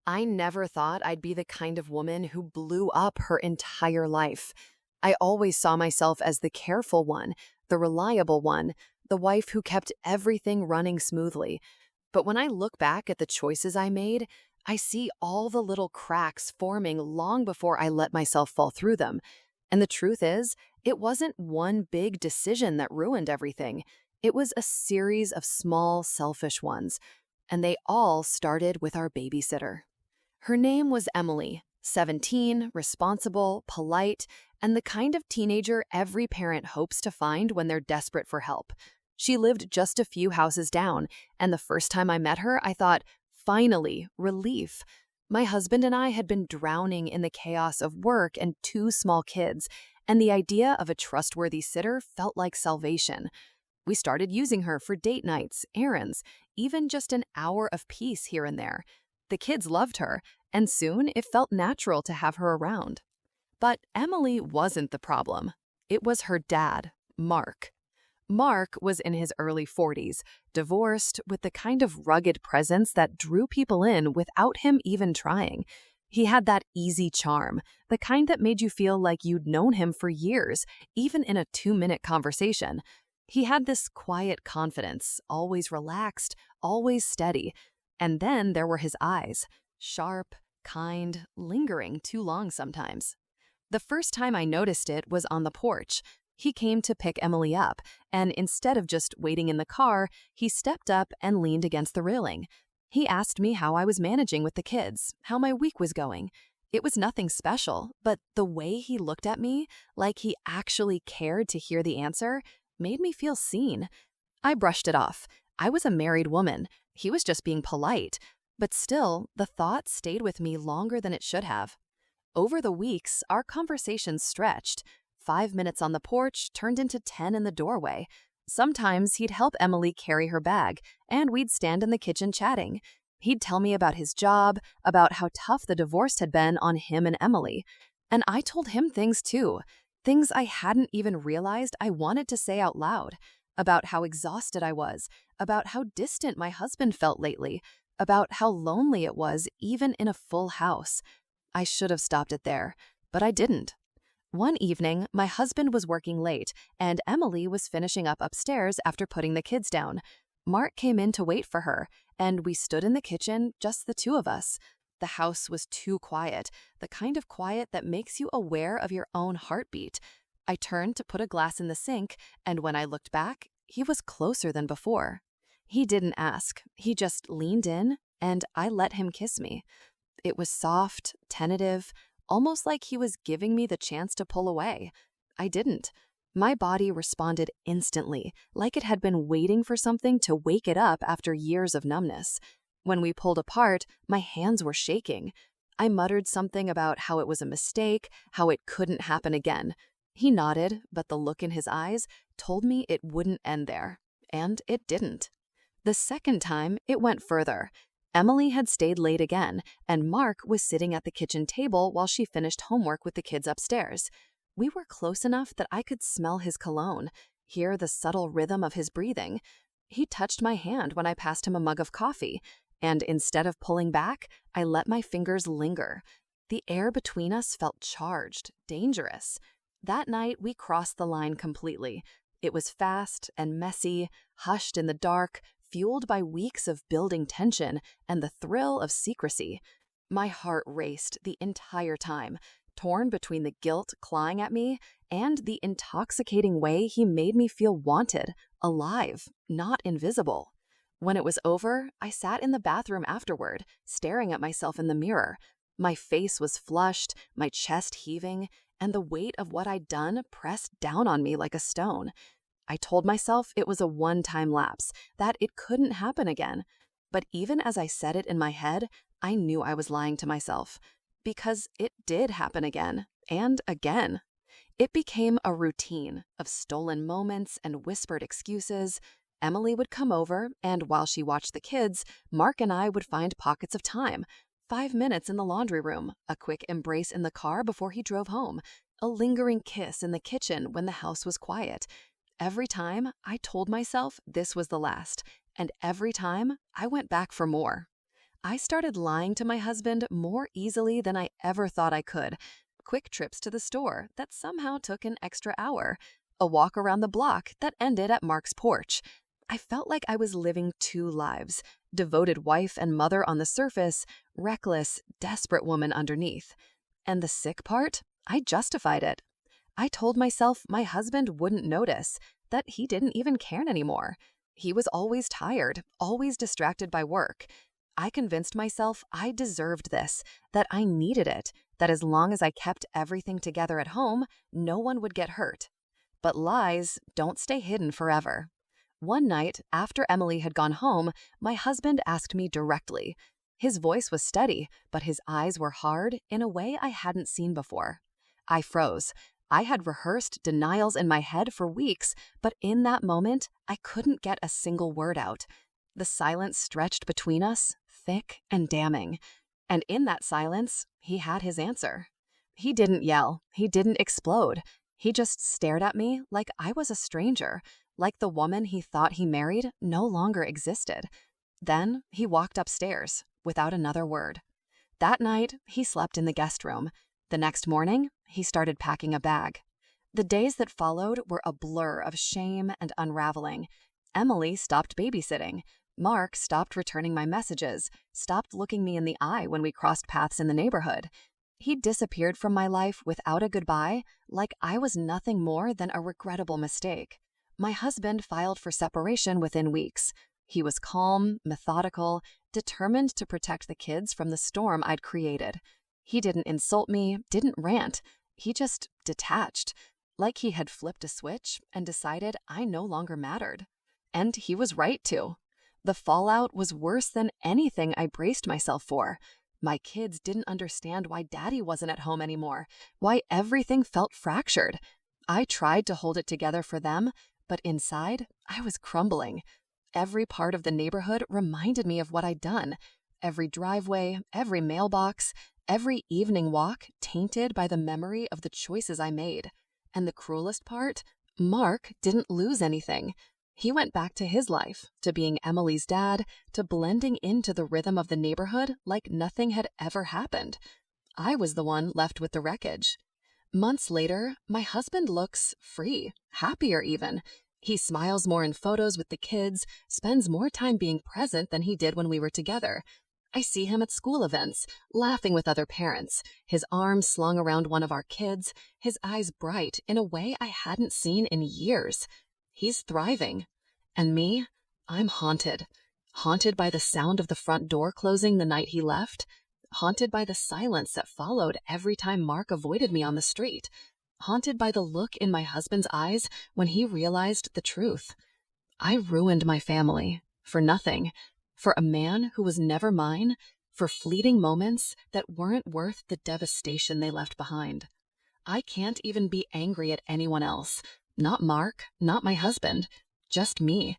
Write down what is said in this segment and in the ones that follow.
I never thought I'd be the kind of woman who blew up her entire life. I always saw myself as the careful one, the reliable one, the wife who kept everything running smoothly. But when I look back at the choices I made, I see all the little cracks forming long before I let myself fall through them. And the truth is, it wasn't one big decision that ruined everything. It was a series of small, selfish ones. And they all started with our babysitter. Her name was Emily, 17, responsible, polite, and the kind of teenager every parent hopes to find when they're desperate for help. She lived just a few houses down, and the first time I met her, I thought, finally, relief. My husband and I had been drowning in the chaos of work and two small kids, and the idea of a trustworthy sitter felt like salvation. We started using her for date nights, errands, even just an hour of peace here and there. The kids loved her, and soon it felt natural to have her around. But Emily wasn't the problem. It was her dad, Mark. Mark was in his early 40s, divorced, with the kind of rugged presence that drew people in without him even trying. He had that easy charm, the kind that made you feel like you'd known him for years, even in a 2-minute conversation. He had this quiet confidence, always relaxed, always steady. And then there were his eyes, sharp, kind, lingering too long sometimes. The first time I noticed it was on the porch. He came to pick Emily up, and instead of just waiting in the car, he stepped up and leaned against the railing. He asked me how I was managing with the kids, how my week was going. It was nothing special, but the way he looked at me, like he actually cared to hear the answer, made me feel seen. I brushed it off. I was a married woman. He was just being polite. But still, the thought stayed with me longer than it should have. Over the weeks, our conversations stretched. 5 minutes on the porch turned into 10 in the doorway. Sometimes he'd help Emily carry her bag, and we'd stand in the kitchen chatting. He'd tell me about his job, about how tough the divorce had been on him and Emily. And I told him things too, things I hadn't even realized I wanted to say out loud, about how exhausted I was, about how distant my husband felt lately, about how lonely it was even in a full house. I should have stopped it there, but I didn't. One evening, my husband was working late, and Emily was finishing up upstairs after putting the kids down. Mark came in to wait for her, and we stood in the kitchen, just the two of us. The house was too quiet, the kind of quiet that makes you aware of your own heartbeat. I turned to put a glass in the sink, and when I looked back, he was closer than before. He didn't ask, he just leaned in, and I let him kiss me. It was soft, tentative, almost like he was giving me the chance to pull away. I didn't. My body responded instantly, like it had been waiting for something to wake it up after years of numbness. When we pulled apart, my hands were shaking. I muttered something about how it was a mistake, how it couldn't happen again. He nodded, but the look in his eyes told me it wouldn't end there. And it didn't. The second time, it went further. Emily had stayed late again, and Mark was sitting at the kitchen table while she finished homework with the kids upstairs. We were close enough that I could smell his cologne, hear the subtle rhythm of his breathing. He touched my hand when I passed him a mug of coffee, and instead of pulling back, I let my fingers linger. The air between us felt charged, dangerous. That night, we crossed the line completely. It was fast and messy, hushed in the dark, fueled by weeks of building tension and the thrill of secrecy. My heart raced the entire time, torn between the guilt clawing at me and the intoxicating way he made me feel wanted, alive, not invisible. When it was over, I sat in the bathroom afterward, staring at myself in the mirror. My face was flushed, my chest heaving, and the weight of what I'd done pressed down on me like a stone. I told myself it was a one-time lapse, that it couldn't happen again. But even as I said it in my head, I knew I was lying to myself. Because it did happen again, and again. It became a routine of stolen moments and whispered excuses. Emily would come over, and while she watched the kids, Mark and I would find pockets of time. 5 minutes in the laundry room, a quick embrace in the car before he drove home, a lingering kiss in the kitchen when the house was quiet. Every time, I told myself this was the last, and every time, I went back for more. I started lying to my husband more easily than I ever thought I could. Quick trips to the store that somehow took an extra hour. A walk around the block that ended at Mark's porch. I felt like I was living two lives. Devoted wife and mother on the surface, reckless, desperate woman underneath. And the sick part? I justified it. I told myself my husband wouldn't notice, that he didn't even care anymore. He was always tired, always distracted by work. I convinced myself I deserved this, that I needed it, that as long as I kept everything together at home, no one would get hurt. But lies don't stay hidden forever. One night, after Emily had gone home, my husband asked me directly. His voice was steady, but his eyes were hard in a way I hadn't seen before. I froze. I had rehearsed denials in my head for weeks, but in that moment, I couldn't get a single word out. The silence stretched between us, thick and damning. And in that silence, he had his answer. He didn't yell. He didn't explode. He just stared at me like I was a stranger, like the woman he thought he married no longer existed. Then he walked upstairs without another word. That night, he slept in the guest room. The next morning, he started packing a bag. The days that followed were a blur of shame and unraveling. Emily stopped babysitting. Mark stopped returning my messages, stopped looking me in the eye when we crossed paths in the neighborhood. He disappeared from my life without a goodbye, like I was nothing more than a regrettable mistake. My husband filed for separation within weeks. He was calm, methodical, determined to protect the kids from the storm I'd created. He didn't insult me, didn't rant. He just detached, like he had flipped a switch and decided I no longer mattered. And he was right to. The fallout was worse than anything I braced myself for. My kids didn't understand why Daddy wasn't at home anymore, why everything felt fractured. I tried to hold it together for them, but inside, I was crumbling. Every part of the neighborhood reminded me of what I'd done. Every driveway, every mailbox, every evening walk tainted by the memory of the choices I made. And the cruelest part, Mark didn't lose anything. He went back to his life, to being Emily's dad, to blending into the rhythm of the neighborhood like nothing had ever happened. I was the one left with the wreckage. Months later, my husband looks free, happier even. He smiles more in photos with the kids, spends more time being present than he did when we were together. I see him at school events, laughing with other parents, his arms slung around one of our kids, his eyes bright in a way I hadn't seen in years. He's thriving. And me, I'm haunted. Haunted by the sound of the front door closing the night he left. Haunted by the silence that followed every time Mark avoided me on the street. Haunted by the look in my husband's eyes when he realized the truth. I ruined my family. For nothing. For a man who was never mine. For fleeting moments that weren't worth the devastation they left behind. I can't even be angry at anyone else. Not Mark, not my husband. Just me.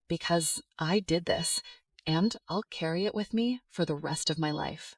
Because I did this. And I'll carry it with me for the rest of my life.